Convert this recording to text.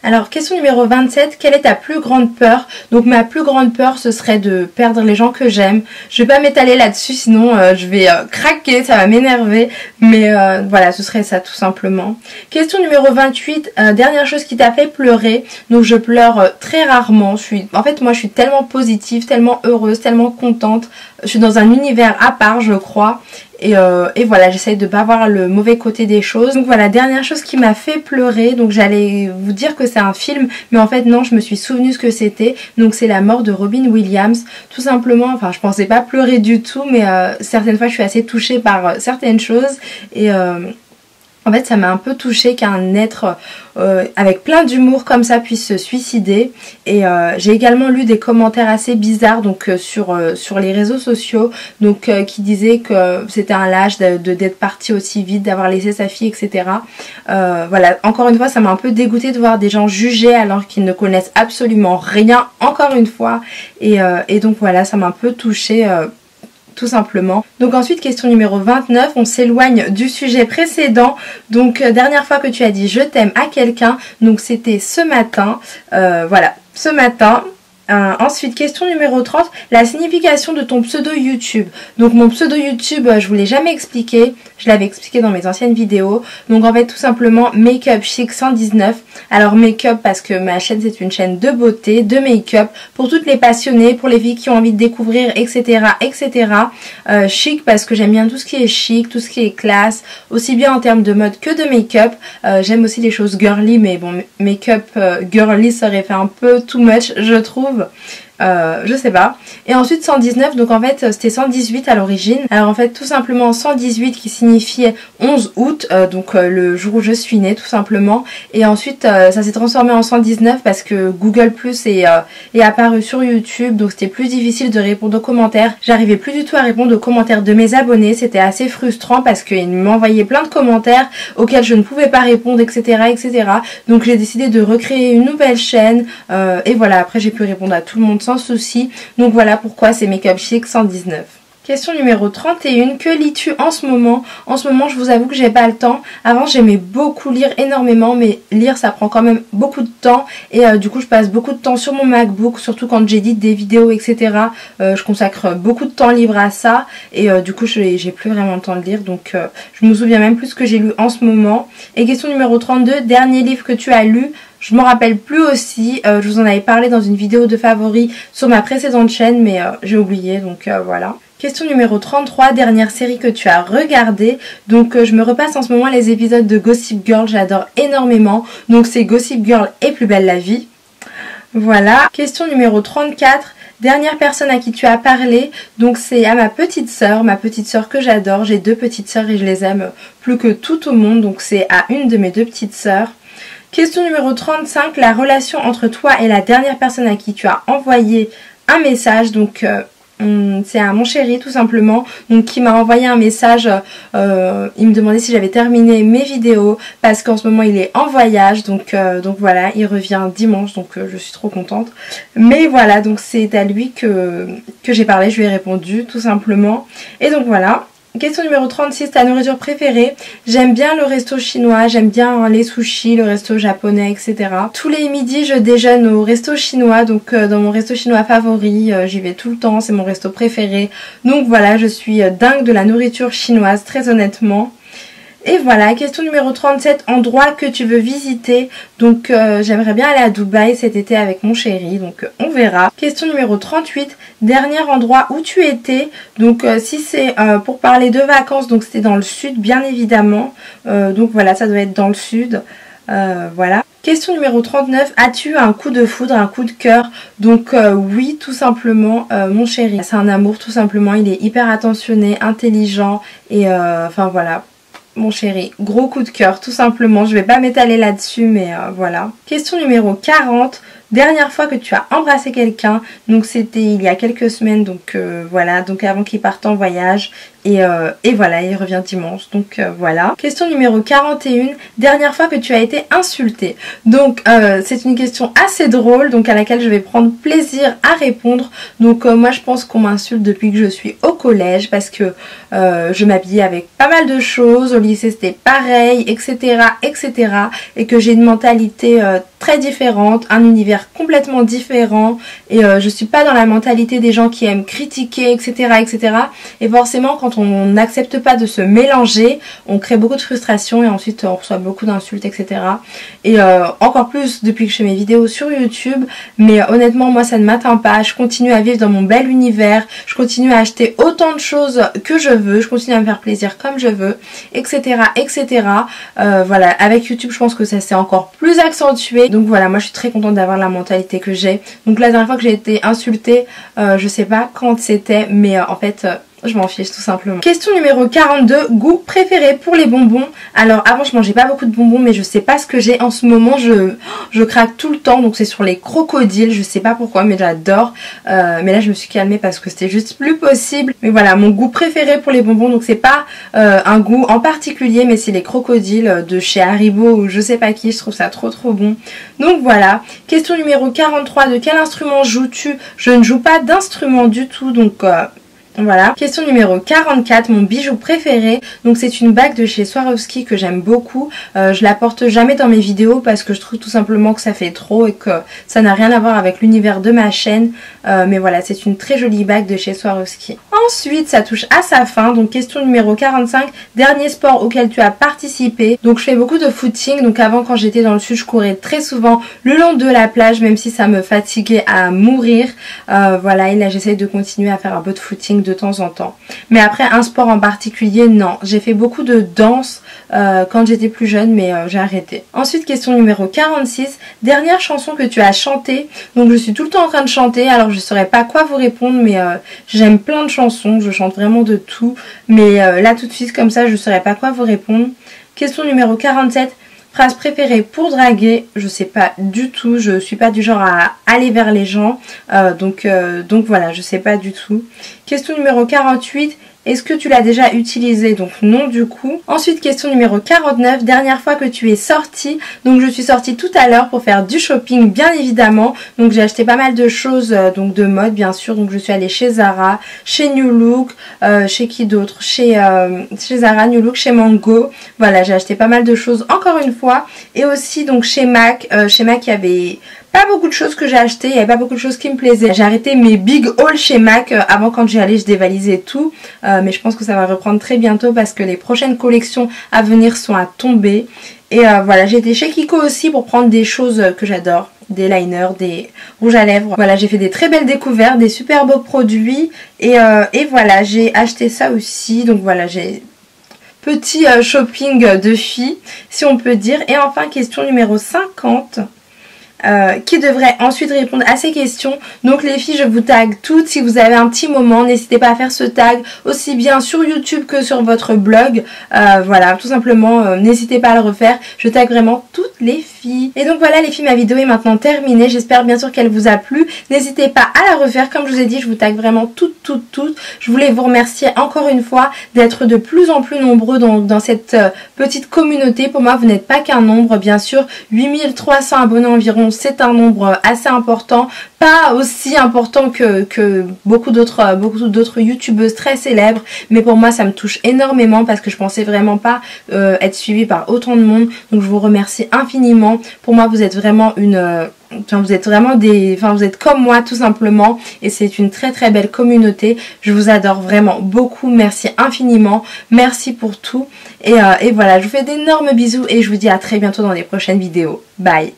Alors, question numéro 27, quelle est ta plus grande peur? Donc ma plus grande peur, ce serait de perdre les gens que j'aime. Je vais pas m'étaler là-dessus, sinon je vais craquer, ça va m'énerver. Mais voilà, ce serait ça tout simplement. Question numéro 28, dernière chose qui t'a fait pleurer. Donc je pleure très rarement. En fait, moi je suis tellement positive, tellement heureuse, tellement contente. Je suis dans un univers à part, je crois. Et voilà, j'essaye de pas voir le mauvais côté des choses. Donc voilà, dernière chose qui m'a fait pleurer. Donc j'allais vous dire que c'est un film, mais en fait non, je me suis souvenu ce que c'était. Donc c'est la mort de Robin Williams. Tout simplement, enfin je pensais pas pleurer du tout, mais certaines fois je suis assez touchée par certaines choses. Et en fait ça m'a un peu touchée qu'un être avec plein d'humour comme ça puisse se suicider. Et j'ai également lu des commentaires assez bizarres donc sur les réseaux sociaux donc qui disaient que c'était un lâche d'être parti aussi vite, d'avoir laissé sa fille, etc. Voilà, encore une fois ça m'a un peu dégoûtée de voir des gens juger alors qu'ils ne connaissent absolument rien, encore une fois. Et donc voilà, ça m'a un peu touchée tout simplement. Donc ensuite, question numéro 29, on s'éloigne du sujet précédent. Donc dernière fois que tu as dit je t'aime à quelqu'un, donc c'était ce matin, voilà, ce matin. Ensuite, question numéro 30, la signification de ton pseudo YouTube. Donc mon pseudo YouTube, je vous l'ai jamais expliqué, je l'avais expliqué dans mes anciennes vidéos. Donc en fait tout simplement Make-up Chic 119. Alors make-up parce que ma chaîne c'est une chaîne de beauté, de make-up, pour toutes les passionnées, pour les filles qui ont envie de découvrir, etc. etc. Chic parce que j'aime bien tout ce qui est chic, tout ce qui est classe, aussi bien en termes de mode que de make-up. J'aime aussi les choses girly, mais bon, make-up girly ça aurait fait un peu too much je trouve. Je sais pas. Et ensuite 119, donc en fait c'était 118 à l'origine. Alors en fait tout simplement 118 qui signifiait 11 août, donc le jour où je suis née tout simplement. Et ensuite ça s'est transformé en 119 parce que Google Plus est apparu sur YouTube, donc c'était plus difficile de répondre aux commentaires. J'arrivais plus du tout à répondre aux commentaires de mes abonnés, c'était assez frustrant parce qu'ils m'envoyaient plein de commentaires auxquels je ne pouvais pas répondre, etc. etc. Donc j'ai décidé de recréer une nouvelle chaîne et voilà, après j'ai pu répondre à tout le monde sans souci. Donc voilà pourquoi c'est Make-up Chic 119. Question numéro 31, que lis-tu en ce moment? En ce moment je vous avoue que j'ai pas le temps. Avant j'aimais beaucoup lire énormément, mais lire ça prend quand même beaucoup de temps. Et du coup je passe beaucoup de temps sur mon MacBook, surtout quand j'édite des vidéos, etc. Je consacre beaucoup de temps libre à ça. Et du coup j'ai plus vraiment le temps de lire. Donc je me souviens même plus ce que j'ai lu en ce moment. Et question numéro 32, dernier livre que tu as lu? Je m'en rappelle plus aussi, je vous en avais parlé dans une vidéo de favoris sur ma précédente chaîne, mais j'ai oublié, donc voilà. Question numéro 33, dernière série que tu as regardée. Donc je me repasse en ce moment les épisodes de Gossip Girl, j'adore énormément. Donc c'est Gossip Girl et Plus belle la vie. Voilà. Question numéro 34. Dernière personne à qui tu as parlé, donc c'est à ma petite sœur que j'adore. J'ai 2 petites sœurs et je les aime plus que tout au monde, donc c'est à une de mes 2 petites sœurs. Question numéro 35, la relation entre toi et la dernière personne à qui tu as envoyé un message, donc c'est à mon chéri tout simplement, donc qui m'a envoyé un message, il me demandait si j'avais terminé mes vidéos parce qu'en ce moment il est en voyage, donc voilà, il revient dimanche, donc je suis trop contente. Mais voilà, donc c'est à lui que j'ai parlé, je lui ai répondu tout simplement, et donc voilà. Question numéro 36, ta nourriture préférée? J'aime bien le resto chinois, j'aime bien les sushis, le resto japonais, etc. Tous les midis, je déjeune au resto chinois, donc dans mon resto chinois favori, j'y vais tout le temps, c'est mon resto préféré. Donc voilà, je suis dingue de la nourriture chinoise, très honnêtement. Et voilà, question numéro 37, endroit que tu veux visiter. Donc j'aimerais bien aller à Dubaï cet été avec mon chéri, donc on verra. Question numéro 38, dernier endroit où tu étais. Donc si c'est pour parler de vacances, donc c'était dans le sud bien évidemment. Donc voilà, ça doit être dans le sud. Voilà. Question numéro 39, as-tu eu un coup de foudre, un coup de cœur? Donc oui, tout simplement, mon chéri. C'est un amour tout simplement, il est hyper attentionné, intelligent et enfin voilà. Mon chéri, gros coup de cœur tout simplement, je vais pas m'étaler là-dessus mais voilà. Question numéro 40, dernière fois que tu as embrassé quelqu'un, donc c'était il y a quelques semaines, donc voilà, donc avant qu'il parte en voyage et voilà, il revient dimanche, donc voilà. Question numéro 41, dernière fois que tu as été insulté. Donc c'est une question assez drôle, donc à laquelle je vais prendre plaisir à répondre. Donc moi je pense qu'on m'insulte depuis que je suis au collège parce que je m'habillais avec pas mal de choses, au lycée c'était pareil, etc. etc. et que j'ai une mentalité très différente, un univers complètement différent et je suis pas dans la mentalité des gens qui aiment critiquer, etc. etc. et forcément quand on n'accepte pas de se mélanger, on crée beaucoup de frustration et ensuite on reçoit beaucoup d'insultes, etc. et encore plus depuis que je fais mes vidéos sur YouTube, mais honnêtement moi ça ne m'atteint pas, je continue à vivre dans mon bel univers, je continue à acheter autant de choses que je veux, je continue à me faire plaisir comme je veux, etc. etc. Voilà, avec YouTube je pense que ça s'est encore plus accentué, donc voilà, moi je suis très contente d'avoir la mentalité que j'ai. Donc la dernière fois que j'ai été insultée, je sais pas quand c'était, mais en fait je m'en fiche tout simplement. Question numéro 42, goût préféré pour les bonbons. Alors avant je mangeais pas beaucoup de bonbons, mais je sais pas ce que j'ai en ce moment, je craque tout le temps, donc c'est sur les crocodiles, je sais pas pourquoi mais j'adore. Mais là je me suis calmée parce que c'était juste plus possible. Mais voilà, mon goût préféré pour les bonbons, donc c'est pas un goût en particulier, mais c'est les crocodiles de chez Haribo ou je sais pas qui, je trouve ça trop bon. Donc voilà. Question numéro 43, de quel instrument joues-tu? Je ne joue pas d'instrument du tout, donc voilà. Question numéro 44, mon bijou préféré. Donc c'est une bague de chez Swarovski que j'aime beaucoup. Je la porte jamais dans mes vidéos parce que je trouve tout simplement que ça fait trop et que ça n'a rien à voir avec l'univers de ma chaîne. Mais voilà, c'est une très jolie bague de chez Swarovski. Ensuite, ça touche à sa fin. Donc question numéro 45, dernier sport auquel tu as participé. Donc je fais beaucoup de footing. Donc avant quand j'étais dans le sud, je courais très souvent le long de la plage même si ça me fatiguait à mourir. Voilà, et là j'essaye de continuer à faire un peu de footing de temps en temps. Mais après un sport en particulier, non. J'ai fait beaucoup de danse quand j'étais plus jeune, mais j'ai arrêté. Ensuite, question numéro 46, dernière chanson que tu as chantée. Donc je suis tout le temps en train de chanter, alors je saurais pas quoi vous répondre, mais j'aime plein de chansons, je chante vraiment de tout. Mais là tout de suite comme ça, je saurais pas quoi vous répondre. Question numéro 47, phrase préférée pour draguer, je sais pas du tout, je suis pas du genre à aller vers les gens, donc voilà, je sais pas du tout. Question numéro 48, est-ce que tu l'as déjà utilisé? Donc non du coup. Ensuite question numéro 49, dernière fois que tu es sortie. Donc je suis sortie tout à l'heure pour faire du shopping bien évidemment. Donc j'ai acheté pas mal de choses donc de mode bien sûr. Donc je suis allée chez Zara, chez New Look, chez qui d'autre, chez Zara, New Look, chez Mango. Voilà, j'ai acheté pas mal de choses encore une fois. Et aussi donc chez MAC. Chez MAC il y avait pas beaucoup de choses que j'ai achetées, il n'y avait pas beaucoup de choses qui me plaisaient. J'ai arrêté mes big hauls chez MAC, avant quand j'y allais je dévalisais tout, mais je pense que ça va reprendre très bientôt parce que les prochaines collections à venir sont à tomber. Et voilà, j'ai été chez Kiko aussi pour prendre des choses que j'adore, des liners, des rouges à lèvres. Voilà, j'ai fait des très belles découvertes, des super beaux produits et voilà, j'ai acheté ça aussi, donc voilà, j'ai petit shopping de filles si on peut dire. Et enfin question numéro 50. Qui devrait ensuite répondre à ces questions. Donc les filles, je vous tag toutes. Si vous avez un petit moment, n'hésitez pas à faire ce tag aussi bien sur YouTube que sur votre blog. Voilà, tout simplement, n'hésitez pas à le refaire. Je tag vraiment toutes les filles. Et donc voilà les filles, ma vidéo est maintenant terminée. J'espère bien sûr qu'elle vous a plu. N'hésitez pas à la refaire. Comme je vous ai dit, je vous tag vraiment toutes. Je voulais vous remercier encore une fois d'être de plus en plus nombreux dans cette petite communauté. Pour moi, vous n'êtes pas qu'un nombre, bien sûr. 8300 abonnés environ, c'est un nombre assez important, pas aussi important que beaucoup d'autres youtubeuses très célèbres, mais pour moi ça me touche énormément parce que je pensais vraiment pas être suivie par autant de monde, donc je vous remercie infiniment. Pour moi vous êtes vraiment vous êtes comme moi tout simplement et c'est une très belle communauté. Je vous adore vraiment beaucoup, merci infiniment, merci pour tout et voilà, je vous fais d'énormes bisous et je vous dis à très bientôt dans les prochaines vidéos. Bye.